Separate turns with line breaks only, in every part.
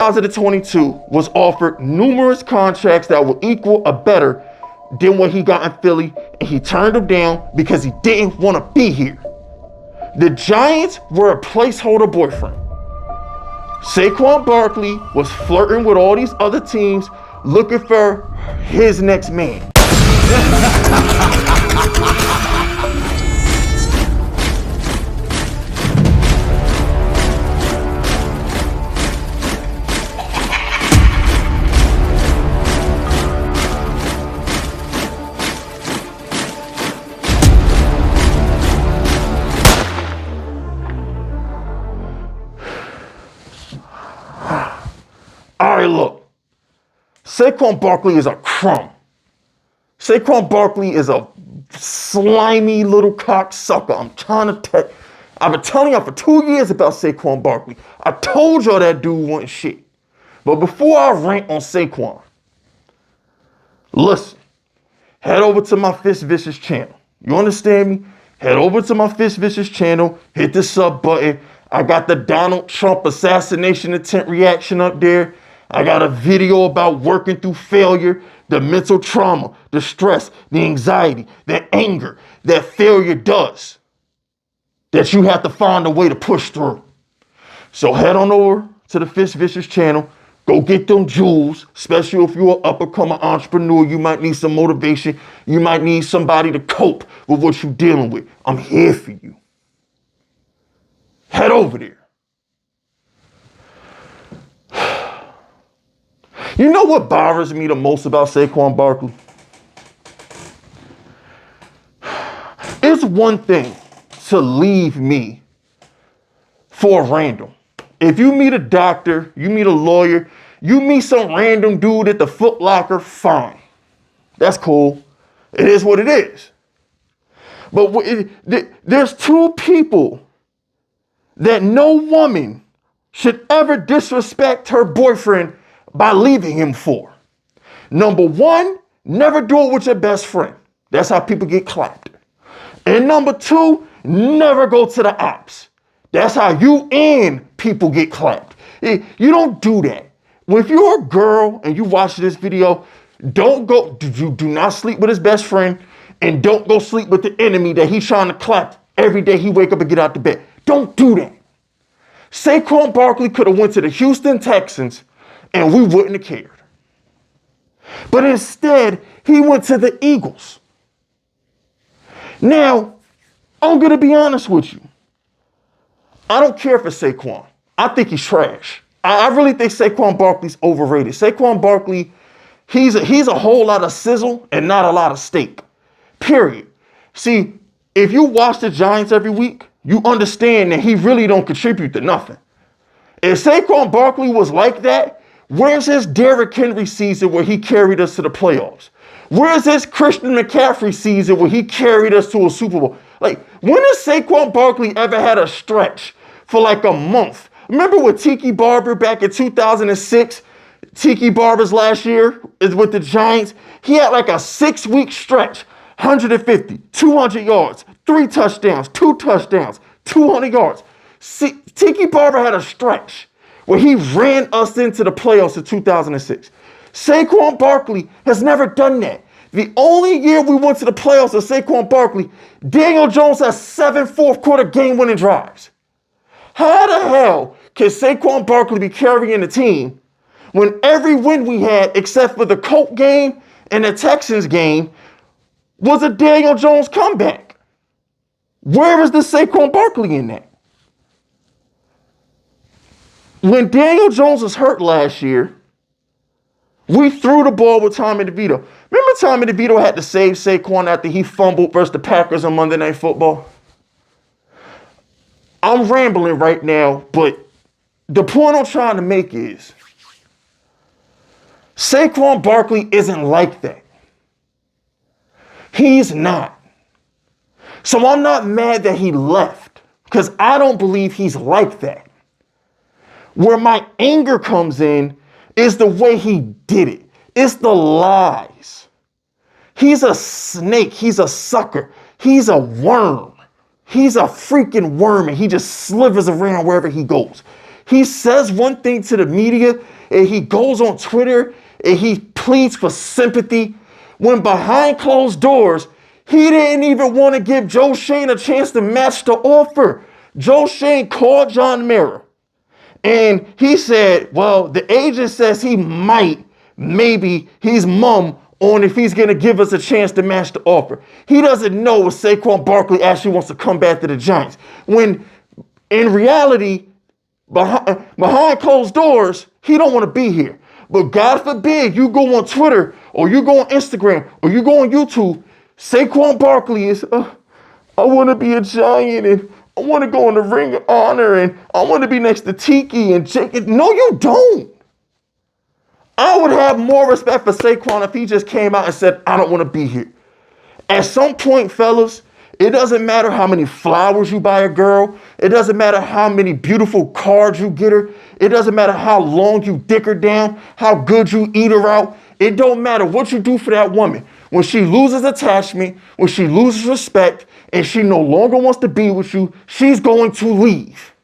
2022 was offered numerous contracts that were equal or better than what he got in Philly, and he turned them down because he didn't want to be here. The Giants were a placeholder boyfriend. Saquon Barkley was flirting with all these other teams looking for his next man. All right, look. Saquon Barkley is a crumb. Saquon Barkley is a slimy little cocksucker. I've been telling y'all for 2 years about Saquon Barkley. I told y'all that dude wasn't shit. But before I rant on Saquon, listen, head over to my Fist Vicious channel. You understand me? Head over to my Fist Vicious channel, hit the sub button. I got the Donald Trump assassination attempt reaction up there. I got a video about working through failure, the mental trauma, the stress, the anxiety, the anger that failure does, that you have to find a way to push through. So head on over to the Fist Vicious channel. Go get them jewels, especially if you're an up-and-coming entrepreneur. You might need some motivation. You might need somebody to cope with what you're dealing with. I'm here for you. Head over there. You know what bothers me the most about Saquon Barkley? It's one thing to leave me for a random. If you meet a doctor, you meet a lawyer, you meet some random dude at the Foot Locker, fine. That's cool. It is what it is. But there's two people that no woman should ever disrespect her boyfriend by leaving him for. Number one, never do it with your best friend. That's how people get clapped. And number two, never go to the ops. That's how you and people get clapped. You don't do that. If you're a girl and you watch this video, do not sleep with his best friend, and don't go sleep with the enemy that he's trying to clap every day he wake up and get out the bed. Don't do that. Saquon Barkley could have went to the Houston Texans and we wouldn't have cared. But instead, he went to the Eagles. Now, I'm going to be honest with you. I don't care for Saquon. I think he's trash. I really think Saquon Barkley's overrated. Saquon Barkley, he's a whole lot of sizzle and not a lot of steak. Period. See, if you watch the Giants every week, you understand that he really don't contribute to nothing. If Saquon Barkley was like that, where's his Derrick Henry season where he carried us to the playoffs? Where's his Christian McCaffrey season where he carried us to a Super Bowl? Like, when has Saquon Barkley ever had a stretch for like a month? Remember with Tiki Barber back in 2006? Tiki Barber's last year is with the Giants. He had like a 6-week stretch, 150, 200 yards, 3 touchdowns, 2 touchdowns, 200 yards. Tiki Barber had a stretch where he ran us into the playoffs in 2006. Saquon Barkley has never done that. The only year we went to the playoffs with Saquon Barkley, Daniel Jones has 7 fourth-quarter game-winning drives. How the hell can Saquon Barkley be carrying the team when every win we had, except for the Colts game and the Texans game, was a Daniel Jones comeback? Where is the Saquon Barkley in that? When Daniel Jones was hurt last year, we threw the ball with Tommy DeVito. Remember Tommy DeVito had to save Saquon after he fumbled versus the Packers on Monday Night Football? I'm rambling right now, but the point I'm trying to make is Saquon Barkley isn't like that. He's not. So I'm not mad that he left, because I don't believe he's like that. Where my anger comes in is the way he did it. It's the lies. He's a snake. He's a sucker. He's a worm. He's a freaking worm, and he just slithers around wherever he goes. He says one thing to the media, and he goes on Twitter, and he pleads for sympathy, when behind closed doors, he didn't even want to give Joe Schoen a chance to match the offer. Joe Schoen called John Mara, and he said, well, the agent says he might, maybe, he's mum on if he's going to give us a chance to match the offer. He doesn't know if Saquon Barkley actually wants to come back to the Giants. When in reality, behind closed doors, he don't want to be here. But God forbid you go on Twitter or you go on Instagram or you go on YouTube, Saquon Barkley is, I want to be a Giant and I want to go in the Ring of Honor and I want to be next to Tiki and Jake. No, you don't. I would have more respect for Saquon if he just came out and said, I don't want to be here. At some point, fellas, it doesn't matter how many flowers you buy a girl. It doesn't matter how many beautiful cards you get her. It doesn't matter how long you dick her down, how good you eat her out. It don't matter what you do for that woman. When she loses attachment, when she loses respect, and she no longer wants to be with you, she's going to leave.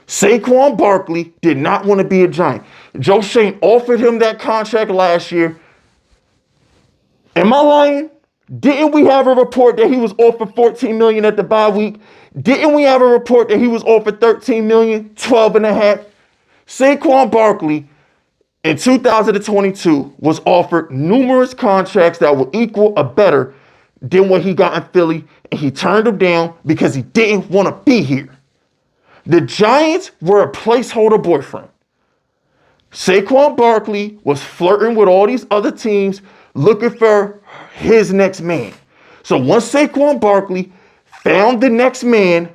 Saquon Barkley did not want to be a Giant. Joe Schoen offered him that contract last year. Am I lying? Didn't we have a report that he was offered $14 million at the bye week? Didn't we have a report that he was offered $13 million, 12 and a half? Saquon Barkley in 2022 was offered numerous contracts that were equal or better than what he got in Philly, and he turned them down because he didn't want to be here. The Giants were a placeholder boyfriend. Saquon Barkley was flirting with all these other teams looking for his next man. So once Saquon Barkley found the next man,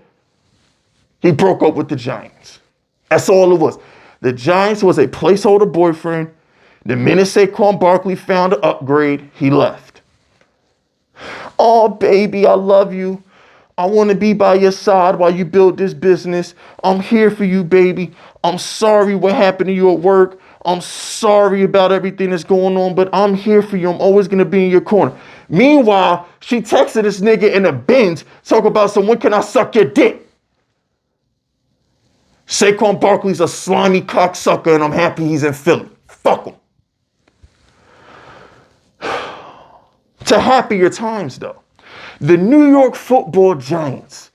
he broke up with the Giants. That's all it was. The Giants was a placeholder boyfriend. The minute Saquon Barkley found an upgrade, he left. Oh, baby, I love you. I want to be by your side while you build this business. I'm here for you, baby. I'm sorry what happened to you at work. I'm sorry about everything that's going on, but I'm here for you. I'm always going to be in your corner. Meanwhile, she texted this nigga in a Benz, talk about, so when can I suck your dick? Saquon Barkley's a slimy cocksucker, and I'm happy he's in Philly. Fuck him. To happier times, though. The New York Football Giants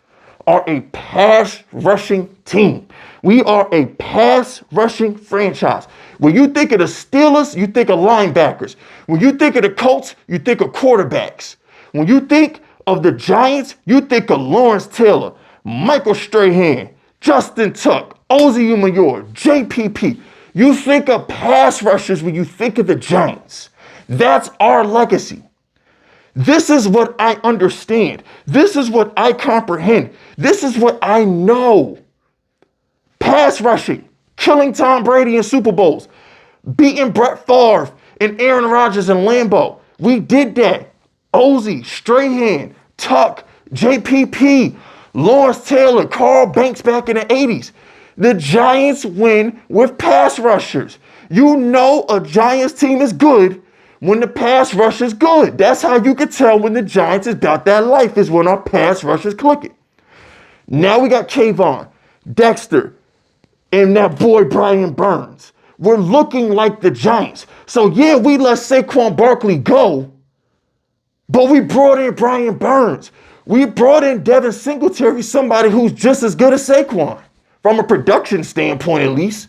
are a pass rushing team. We are a pass rushing franchise. When you think of the Steelers, you think of linebackers. When you think of the Colts, you think of quarterbacks. When you think of the Giants, you think of Lawrence Taylor, Michael Strahan, Justin Tuck, Ozzie Umenyiora, JPP. You think of pass rushers when you think of the Giants. That's our legacy. This is what I understand. This is what I comprehend. This is what I know. Pass rushing, killing Tom Brady in Super Bowls, beating Brett Favre and Aaron Rodgers in Lambeau. We did that. Ozzie, Strahan, Tuck, JPP, Lawrence Taylor, Carl Banks back in the 80s. The Giants win with pass rushers. You know a Giants team is good when the pass rush is good. That's how you can tell when the Giants is about that life, is when our pass rush is clicking. Now we got Kayvon, Dexter, and that boy Brian Burns. We're looking like the Giants. So yeah, we let Saquon Barkley go, but we brought in Brian Burns. We brought in Devin Singletary, somebody who's just as good as Saquon, from a production standpoint at least.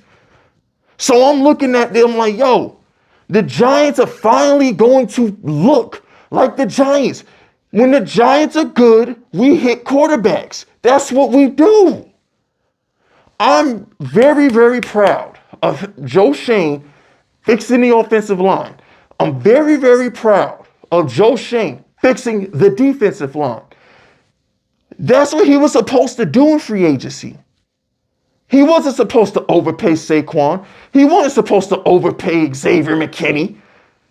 So I'm looking at them like, yo, the Giants are finally going to look like the Giants. When the Giants are good, we hit quarterbacks. That's what we do. I'm very, very proud of Joe Schoen fixing the offensive line. I'm very, very proud of Joe Schoen fixing the defensive line. That's what he was supposed to do in free agency. He wasn't supposed to overpay Saquon. He wasn't supposed to overpay Xavier McKinney.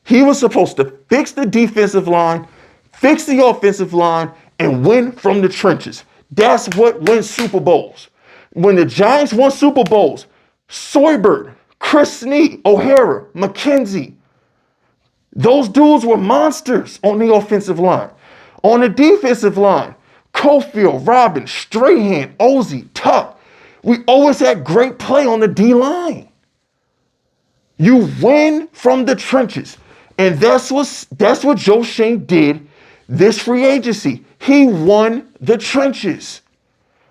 He was supposed to fix the defensive line, fix the offensive line, and win from the trenches. That's what wins Super Bowls. When the Giants won Super Bowls, Soybert, Chris Snead, O'Hara, McKenzie, those dudes were monsters on the offensive line. On the defensive line, Cofield, Robbins, Strahan, Ozzie, Tuck. We always had great play on the D-line. You win from the trenches. And that's what Joe Schoen did this free agency. He won the trenches.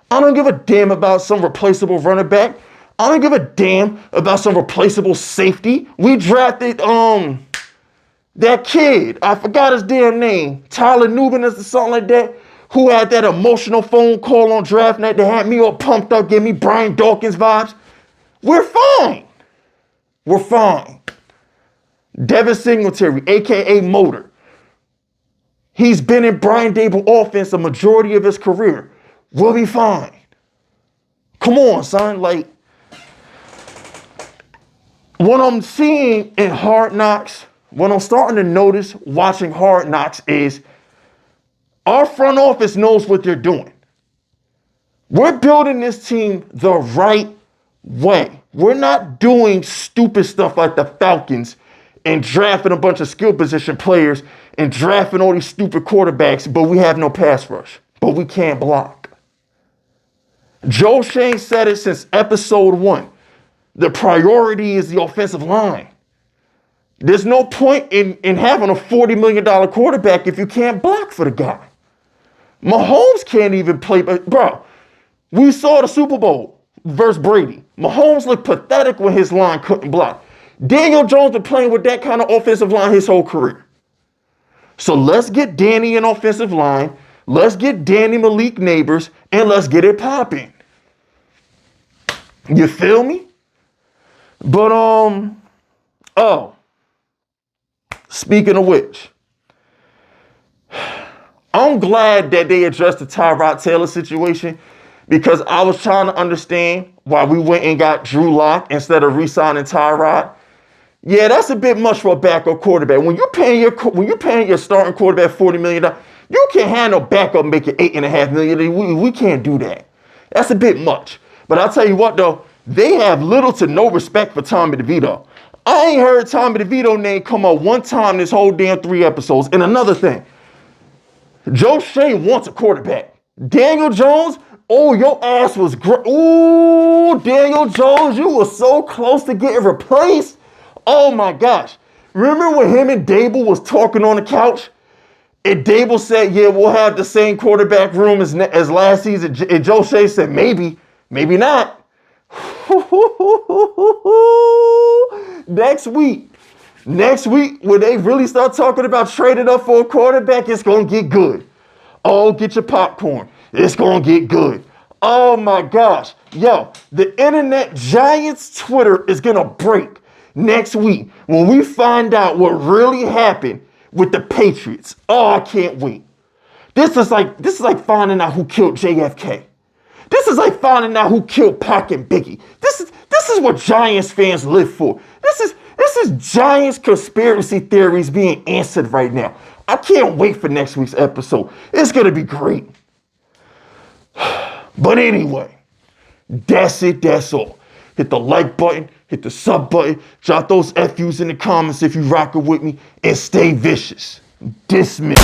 I don't give a damn about some replaceable running back. I don't give a damn about some replaceable safety. We drafted that kid. I forgot his damn name. Tyler Nubin or something like that. Who had that emotional phone call on draft night that had me all pumped up, give me Brian Dawkins vibes. We're fine. We're fine. Devin Singletary, a.k.a. Motor. He's been in Brian Dable offense a majority of his career. We'll be fine. Come on, son. Like, what I'm seeing in Hard Knocks, what I'm starting to notice watching Hard Knocks is our front office knows what they're doing. We're building this team the right way. We're not doing stupid stuff like the Falcons and drafting a bunch of skill position players and drafting all these stupid quarterbacks, but we have no pass rush, but we can't block. Joe Schoen said it since episode 1. The priority is the offensive line. There's no point in having a $40 million quarterback if you can't block for the guy. Mahomes can't even play, but bro, we saw the Super Bowl versus Brady. Mahomes looked pathetic when his line couldn't block. Daniel Jones been playing with that kind of offensive line his whole career. So let's get Danny an offensive line. Let's get Danny Malik Neighbors, and let's get it popping. You feel me? But speaking of which, I'm glad that they addressed the Tyrod Taylor situation because I was trying to understand why we went and got Drew Lock instead of re-signing Tyrod. Yeah, that's a bit much for a backup quarterback. When you're paying your starting quarterback $40 million, you can't have no backup making $8.5 million. We can't do that. That's a bit much. But I'll tell you what though, they have little to no respect for Tommy DeVito. I ain't heard Tommy DeVito name come up one time this whole damn 3 episodes. And another thing, Joe Schoen wants a quarterback. Daniel Jones, oh, your ass was great. Ooh, Daniel Jones, you were so close to getting replaced. Oh my gosh. Remember when him and Dable was talking on the couch? And Dable said, yeah, we'll have the same quarterback room as last season. And Joe Schoen said, maybe not. Next week, when they really start talking about trading up for a quarterback, it's going to get good. Oh, get your popcorn. It's going to get good. Oh my gosh. Yo, the internet giants Twitter is going to break next week when we find out what really happened with the Patriots. Oh, I can't wait. This is like finding out who killed JFK. This is like finding out who killed Pac and Biggie. This is what Giants fans live for. This is Giants conspiracy theories being answered right now. I can't wait for next week's episode. It's going to be great. But anyway, that's it. That's all. Hit the like button. Hit the sub button. Drop those FUs in the comments if you rockin' with me. And stay vicious. Dismiss.